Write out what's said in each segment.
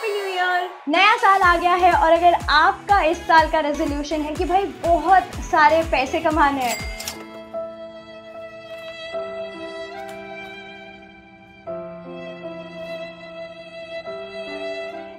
Happy new year. नया साल आ गया है और अगर आपका इस साल का रेजोल्यूशन है कि भाई बहुत सारे पैसे कमाने हैं,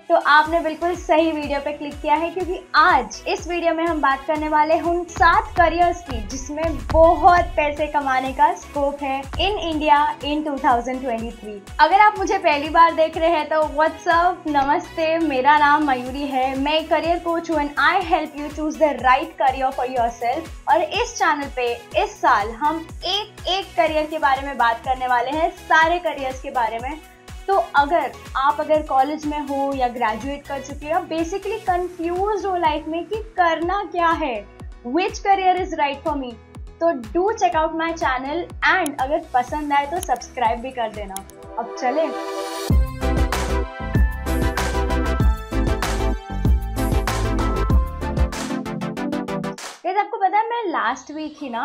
तो आपने बिल्कुल सही वीडियो पे क्लिक किया है, क्योंकि आज इस वीडियो में हम बात करने वाले हैं उन 7 करियर्स की जिसमें बहुत पैसे कमाने का स्कोप है इन इंडिया इन 2023। अगर आप मुझे पहली बार देख रहे हैं तो व्हाट्सअप, नमस्ते, मेरा नाम मयूरी है। मैं एक करियर कोच हूँ and I help you choose the right career for yourself. और इस चैनल पे इस साल हम एक करियर के बारे में बात करने वाले हैं, सारे करियर्स के बारे में। तो अगर कॉलेज में हो या ग्रेजुएट कर चुके हो, बेसिकली कंफ्यूज हो लाइफ में कि करना क्या है, which career is right for me, तो do check out my channel and अगर पसंद आए तो सब्सक्राइब भी कर देना। अब चले। आपको पता है मैं लास्ट वीक ही ना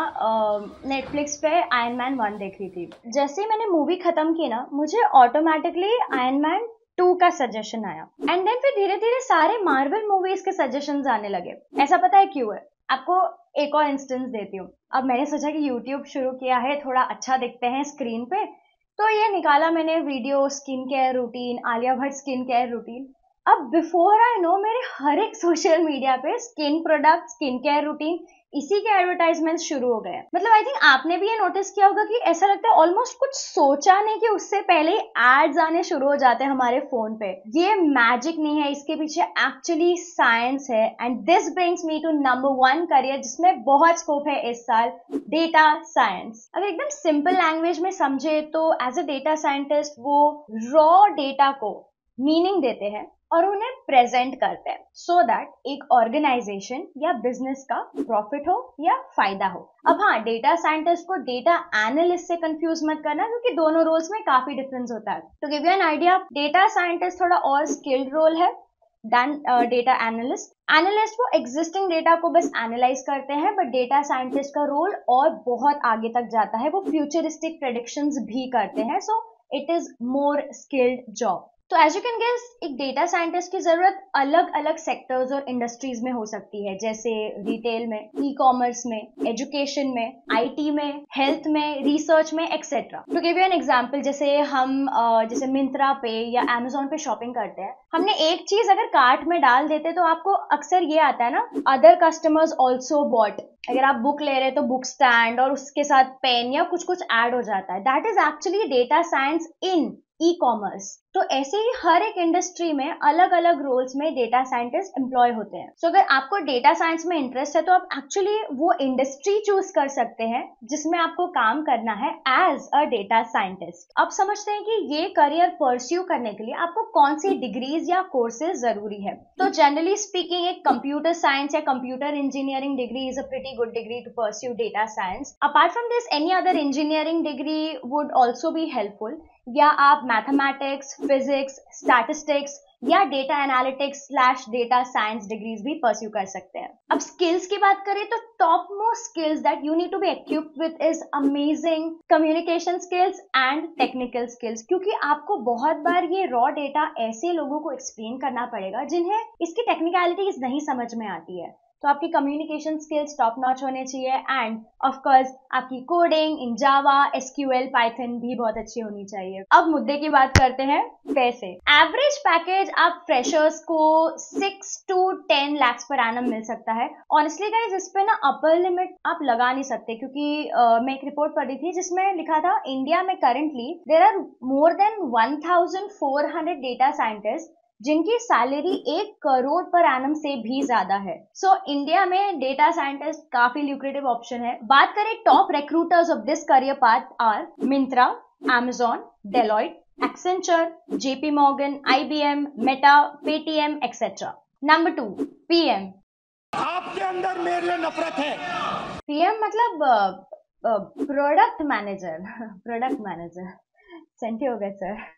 नेटफ्लिक्स पे आयरन मैन 1 देख रही थी। जैसे ही मैंने मूवी खत्म की ना, मुझे ऑटोमेटिकली आयरन मैन 2 का सजेशन आया एंड देन फिर धीरे धीरे सारे मार्वल मूवीज के सजेशंस आने लगे। ऐसा पता है क्यों है? आपको एक और इंस्टेंस देती हूँ। अब मैंने सोचा कि यूट्यूब शुरू किया है, थोड़ा अच्छा दिखते हैं स्क्रीन पे, तो ये निकाला मैंने video, skin care routine, Alia Bhatt skin care routine. अब बिफोर आई नो मेरे हर एक सोशल मीडिया पे skin product, skin care routine, इसी के एडवर्टाइजमेंट शुरू हो गए। मतलब आई थिंक आपने भी ये नोटिस किया होगा कि ऐसा लगता है ऑलमोस्ट कुछ सोचा नहीं कि उससे पहले ही एड्स आने शुरू हो जाते हैं हमारे फोन पे। ये मैजिक नहीं है, इसके पीछे एक्चुअली साइंस है। And this brings me to number 1 career जिसमें बहुत स्कोप है इस साल, डेटा साइंस। अगर एकदम सिंपल लैंग्वेज में समझे तो एज अ डेटा साइंटिस्ट वो रॉ डेटा को मीनिंग देते हैं और उन्हें प्रेजेंट करते हैं सो दैट एक ऑर्गेनाइजेशन या बिजनेस का प्रॉफिट हो या फायदा हो। अब हाँ, डेटा साइंटिस्ट को डेटा एनालिस्ट से कंफ्यूज मत करना, क्योंकि दोनों रोल्स में काफी डिफरेंस होता है। तो give you an idea, data scientist थोड़ा और स्किल्ड रोल है देन डेटा एनालिस्ट। एनालिस्ट वो एग्जिस्टिंग डेटा को बस एनालाइज करते हैं, बट डेटा साइंटिस्ट का रोल और बहुत आगे तक जाता है। वो फ्यूचरिस्टिक प्रेडिक्शंस भी करते हैं, so it is more skilled job. तो एज यू कैन गेस, एक डेटा साइंटिस्ट की जरूरत अलग अलग सेक्टर्स और इंडस्ट्रीज में हो सकती है, जैसे रिटेल में, ई कॉमर्स में, एजुकेशन में, आईटी में, हेल्थ में, रिसर्च में, etcetera. To give you an example, जैसे हम जैसे मिंत्रा पे या अमेजोन पे शॉपिंग करते हैं, हमने एक चीज अगर कार्ट में डाल देते तो आपको अक्सर ये आता है ना, अदर कस्टमर्स ऑल्सो बॉट। अगर आप बुक ले रहे हैं तो बुक स्टैंड और उसके साथ पेन या कुछ कुछ ऐड हो जाता है। That is actually data science in e commerce. तो ऐसे ही हर एक इंडस्ट्री में अलग अलग रोल्स में डेटा साइंटिस्ट एम्प्लॉय होते हैं। सो अगर आपको डेटा साइंस में इंटरेस्ट है तो आप एक्चुअली वो इंडस्ट्री चूज कर सकते हैं जिसमें आपको काम करना है एज अ डेटा साइंटिस्ट। अब समझते हैं कि ये करियर परस्यू करने के लिए आपको कौन सी डिग्रीज या कोर्सेज जरूरी है। तो जनरली स्पीकिंग एक कंप्यूटर साइंस या computer engineering degree is a pretty good degree to pursue data science. Apart from this any other engineering degree would also be helpful, या आप मैथमेटिक्स, फिजिक्स, स्टैटिस्टिक्स या data analytics / data science degrees भी pursue कर सकते हैं। अब skills की बात करें तो top most skills that you need to be equipped with is amazing communication skills and technical skills, क्योंकि आपको बहुत बार ये रॉ डेटा ऐसे लोगों को एक्सप्लेन करना पड़ेगा जिन्हें इसकी टेक्निकलिटीज नहीं समझ में आती है। तो आपकी कम्युनिकेशन स्किल्स टॉप नॉच होने चाहिए एंड ऑफ कोर्स आपकी coding in Java, SQL, Python भी बहुत अच्छी होनी चाहिए। अब मुद्दे की बात करते हैं, पैसे। एवरेज पैकेज आप फ्रेशर्स को 6 to 10 lakhs per annum मिल सकता है। ऑनेस्टली गाइस, इस पे ना अपर लिमिट आप लगा नहीं सकते, क्योंकि मैं एक रिपोर्ट पढ़ी थी जिसमें लिखा था इंडिया में currently there are more than 1400 data scientist जिनकी सैलरी 1 करोड़ पर एनम से भी ज्यादा है। सो इंडिया में डेटा साइंटिस्ट काफी ल्यूक्रेटिव ऑप्शन है। बात करें top recruiters of this career path are Myntra, Amazon, Deloitte, Accenture, JP Morgan, IBM, Meta, Paytm etcetera. Number 2, PM. आपके अंदर मेरे लिए नफरत है। पीएम मतलब product manager. Product manager senti हो गए सर।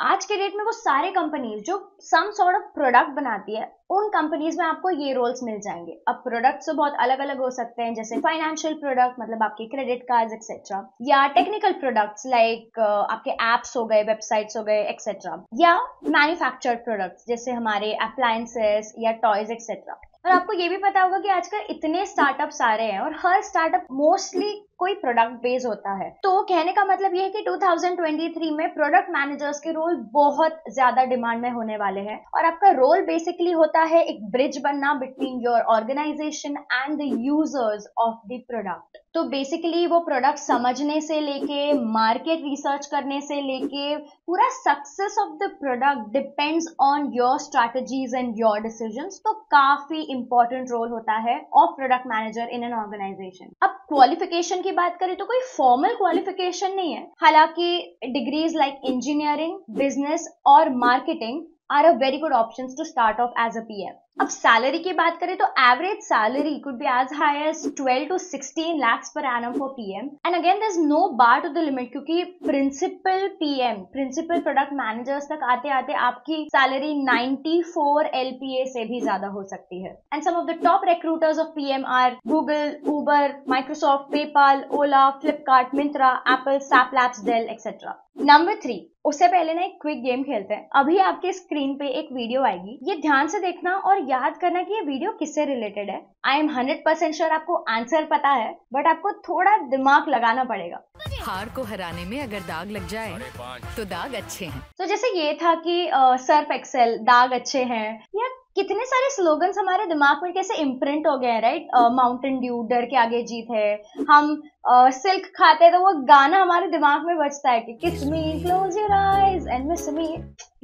आज के डेट में वो सारे कंपनीज जो सम सॉर्ट ऑफ प्रोडक्ट बनाती है, उन कंपनीज में आपको ये रोल्स मिल जाएंगे। अब प्रोडक्ट्स तो बहुत अलग अलग हो सकते हैं, जैसे फाइनेंशियल प्रोडक्ट मतलब आपके क्रेडिट कार्ड्स एक्सेट्रा, या टेक्निकल प्रोडक्ट्स लाइक आपके एप्स हो गए, वेबसाइट्स हो गए एक्सेट्रा, या मैन्युफैक्चर्ड प्रोडक्ट्स जैसे हमारे अप्लायंसेस या टॉयज एक्सेट्रा। और आपको ये भी पता होगा कि आजकल इतने स्टार्टअप्स आ रहे हैं और हर स्टार्टअप मोस्टली कोई प्रोडक्ट बेस्ड होता है। तो कहने का मतलब ये है कि 2023 में प्रोडक्ट मैनेजर्स के रोल बहुत ज्यादा डिमांड में होने वाले हैं, और आपका रोल बेसिकली होता है एक ब्रिज बनना between your organisation and the users of the product. तो बेसिकली वो प्रोडक्ट समझने से लेके मार्केट रिसर्च करने से लेके पूरा success of the product depends on your strategies and your decisions. तो काफी इंपॉर्टेंट रोल होता है of product manager in an organisation. अब क्वालिफिकेशन की बात करें तो कोई फॉर्मल क्वालिफिकेशन नहीं है, हालांकि डिग्रीज लाइक इंजीनियरिंग, बिजनेस और marketing are a very good options to start off as a PM. अब सैलरी की बात करें तो average salary could be as high as 12 to 16 lakhs per annum for PM, and again there's no bar to the limit, क्योंकि principal PM, principal product managers तक आते आते आपकी सैलरी 94 LPA से भी ज्यादा हो सकती है। And some of the top recruiters of PM are Google, Uber, Microsoft, PayPal, Ola, Flipkart, Myntra, Apple, SAP Labs, Dell etcetera. Number 3, उससे पहले ना एक क्विक गेम खेलते हैं। अभी आपके स्क्रीन पे एक वीडियो आएगी, ये ध्यान से देखना और याद करना कि ये वीडियो किससे रिलेटेड है। आई एम 100% श्योर आपको आंसर पता है, बट आपको थोड़ा दिमाग लगाना पड़ेगा। हार को हराने में अगर दाग लग जाए तो दाग अच्छे हैं। तो जैसे ये था कि सर्फ एक्सेल, दाग अच्छे हैं, या कितने सारे स्लोगन्स हमारे दिमाग में कैसे इम्प्रिंट हो गए हैं, राइट? माउंटेन ड्यू, डर के आगे जीत है। हम सिल्क खाते तो वो गाना हमारे दिमाग में बजता है कि kiss me, close your eyes and miss me.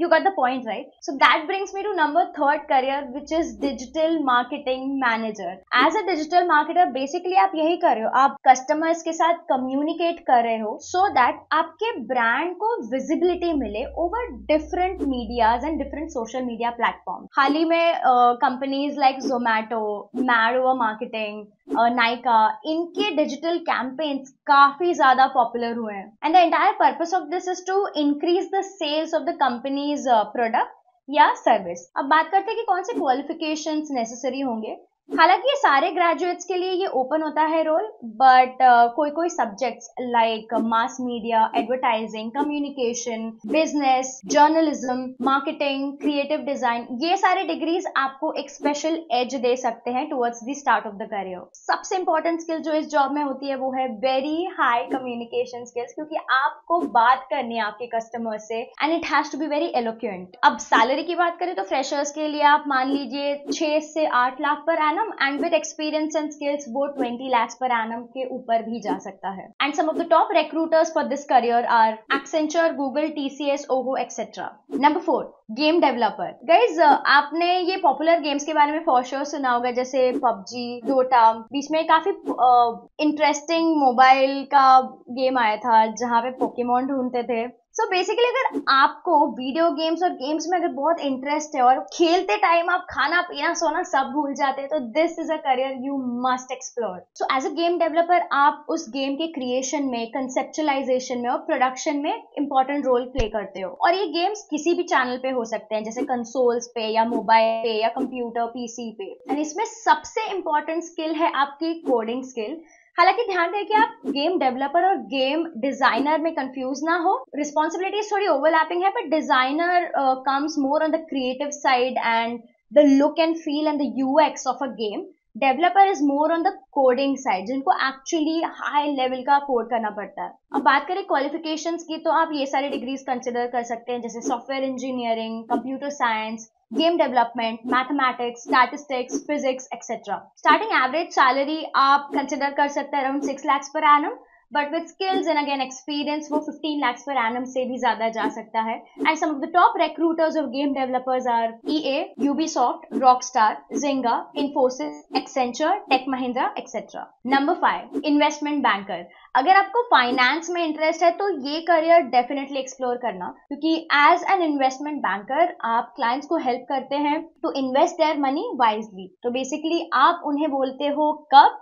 You got the point, right? So that brings me to number 3rd career, which is digital marketing manager. As a digital marketer, basically आप यही कर रहे हो, आप customers के साथ communicate कर रहे हो so that आपके ब्रांड को विजिबिलिटी मिले over different medias and different social media platform. हाल ही में companies like Zomato, Mad Over Marketing, Nykaa, इनके डिजिटल कैंपेन्स काफी ज्यादा पॉपुलर हुए हैं। And the entire purpose of this is to increase the sales of the companies product या service. अब बात करते हैं कि कौन से क्वालिफिकेशंस नेसेसरी होंगे। हालांकि ये सारे ग्रेजुएट्स के लिए ये ओपन होता है रोल, बट कोई कोई subjects like mass media, advertising, communication, business, journalism, marketing, creative design, ये सारे डिग्रीज आपको एक स्पेशल एज दे सकते हैं towards the start of the career. सबसे इंपॉर्टेंट स्किल जो इस जॉब में होती है वो है वेरी हाई कम्युनिकेशन स्किल्स, क्योंकि आपको बात करनी है आपके कस्टमर से and it has to be very eloquent. अब सैलरी की बात करें तो फ्रेशर्स के लिए आप मान लीजिए 6 से 8 lakh per annum, and with experience and skills वो 20 lakhs per annum के ऊपर भी जा सकता है। And some of the top recruiters for this career are Accenture, Google, TCS, ओहो etcetera. Number 4, game developer. Guys आपने ये पॉपुलर गेम्स के बारे में फॉर श्योर सुना होगा, जैसे पबजी, डोटा। बीच में काफी इंटरेस्टिंग मोबाइल का गेम आया था जहां पे पोकेमॉन ढूंढते थे। सो बेसिकली अगर आपको वीडियो गेम्स और गेम्स में अगर बहुत इंटरेस्ट है और खेलते टाइम आप खाना पीना सोना सब भूल जाते हैं, तो this is a career you must explore. So as a game developer आप उस गेम के क्रिएशन में, कंसेप्चुलाइजेशन में और प्रोडक्शन में इंपॉर्टेंट रोल प्ले करते हो। और ये गेम्स किसी भी चैनल पे हो सकते हैं, जैसे कंसोल्स पे या मोबाइल पे या कंप्यूटर पीसी पे। एंड इसमें सबसे इंपॉर्टेंट स्किल है आपकी कोडिंग स्किल। हालांकि ध्यान दें कि आप गेम डेवलपर और गेम डिजाइनर में कंफ्यूज ना हो, रिस्पॉन्सिबिलिटीज थोड़ी ओवरलैपिंग है, but designer comes more on the creative side and the look and feel and the UX of a game. Developer is more on the coding side, जिनको actually high level का code करना पड़ता है। अब बात करें qualifications की, तो आप ये सारे डिग्रीज कंसिडर कर सकते हैं, जैसे software engineering, computer science, game development, mathematics, statistics, physics etcetera. Starting average salary आप कंसिडर कर सकते हैं around 6 lakhs per annum, but with skills and again experience वो 15 lakhs per annum से भी ज्यादा जा सकता है। And some of the top recruiters of game developers are EA, Ubisoft, Rockstar, Zynga, Infosys, Accenture, Tech Mahindra etcetera. Number 5, investment banker. अगर आपको finance में इंटरेस्ट है तो ये करियर डेफिनेटली एक्सप्लोर करना, क्योंकि एज एन इन्वेस्टमेंट बैंकर आप clients को हेल्प करते हैं to invest their money wisely. तो बेसिकली आप उन्हें बोलते हो कब,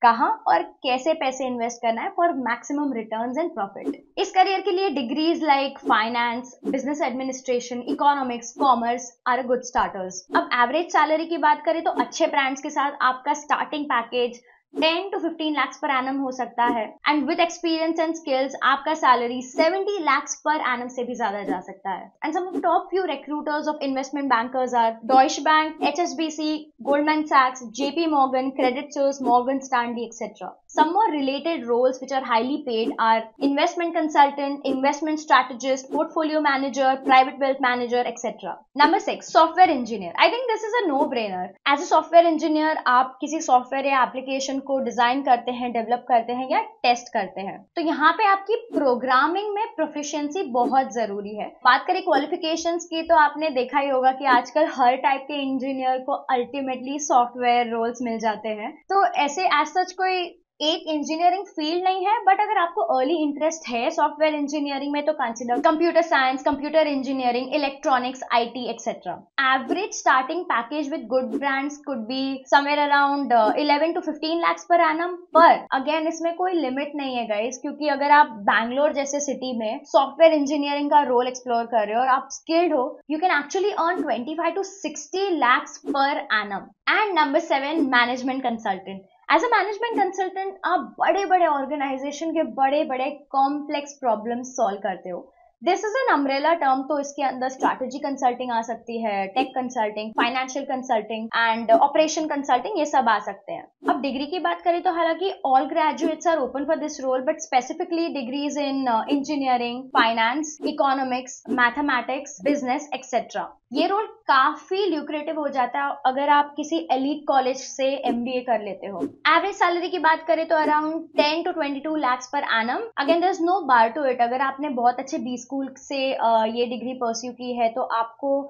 कहाँ और कैसे पैसे इन्वेस्ट करना है for maximum returns and profit. इस करियर के लिए degrees like finance, business administration, economics, commerce are good starters. अब एवरेज सैलरी की बात करें तो अच्छे ब्रांड्स के साथ आपका starting package 10 to 15 lakhs per annum हो सकता है, and with experience and skills आपका सैलरी 70 lakhs per annum से भी ज्यादा जा सकता है। And some of top few recruiters of investment bankers are Deutsche Bank, HSBC, Goldman सैक्स, JP Morgan, Credit Suisse, Morgan Stanley, etc. Some more related roles which are highly paid are investment consultant, investment strategist, portfolio manager, private wealth manager, etc. Number 6, software engineer. I think this is a no-brainer. As a software engineer, आप किसी software या application को design करते हैं, develop करते हैं या test करते हैं, तो यहाँ पे आपकी प्रोग्रामिंग में प्रोफिशिएंसी बहुत जरूरी है। बात करें क्वालिफिकेशंस की तो आपने देखा ही होगा कि आजकल हर टाइप के इंजीनियर को अल्टीमेटली सॉफ्टवेयर रोल्स मिल जाते हैं। तो ऐसे एज सच कोई एक इंजीनियरिंग फील्ड नहीं है, बट अगर आपको अर्ली इंटरेस्ट है सॉफ्टवेयर इंजीनियरिंग में तो consider computer science, computer engineering, electronics, IT etcetera. Average starting package with good brands could be somewhere around 11 to 15 lakhs per annum, पर अगेन इसमें कोई लिमिट नहीं है गाइस, क्योंकि अगर आप बैंगलोर जैसे सिटी में सॉफ्टवेयर इंजीनियरिंग का रोल एक्सप्लोर कर रहे हो और आप स्किल्ड हो, you can actually earn 25 to 60 lakhs per annum। And number 7, management consultant. As a management consultant आप बड़े बड़े ऑर्गेनाइजेशन के बड़े बड़े कॉम्प्लेक्स प्रॉब्लम्स सॉल्व करते हो। This is an umbrella term, तो इसके अंदर स्ट्रैटेजी कंसल्टिंग आ सकती है, tech consulting, financial consulting and operation consulting, ये सब आ सकते हैं। अब डिग्री की बात करें तो हालांकि all graduates are open for this role, but specifically degrees in engineering, finance, economics, mathematics, business etcetera. ये रोल काफी ल्यूक्रेटिव हो जाता है अगर आप किसी एलीट कॉलेज से MBA कर लेते हो। एवरेज सैलरी की बात करें तो around 10 to 22 lakhs per annum। Again there is no bar to it. अगर आपने बहुत अच्छे B स्कूल से ये डिग्री परस्यू की है तो आपको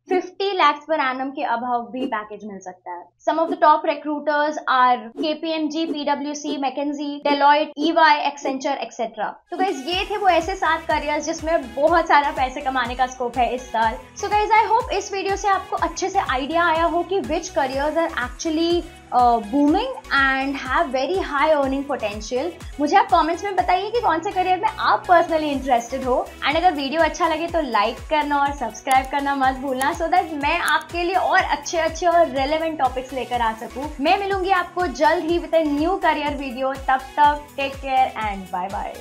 50 lakhs per annum के अभाव भी पैकेज मिल सकता है। Some of the top recruiters are KPMG, PwC, McKinsey, Deloitte, EY, Accenture, etc. तो गाइज ये थे वो ऐसे 7 करियर्स जिसमें बहुत सारा पैसे कमाने का स्कोप है इस साल। सो गाइज आई होप इस वीडियो से आपको अच्छे से आइडिया आया हो कि which careers are actually booming and have very high earning potential. मुझे आप कमेंट्स में बताइए कि कौन से करियर में आप पर्सनली इंटरेस्टेड हो, एंड अगर वीडियो अच्छा लगे तो लाइक करना और सब्सक्राइब करना मत भूलना, सो दैट मैं आपके लिए और अच्छे और रेलेवेंट टॉपिक्स लेकर आ सकूं। मैं मिलूंगी आपको जल्द ही with a new career video. तब तक take care and bye bye.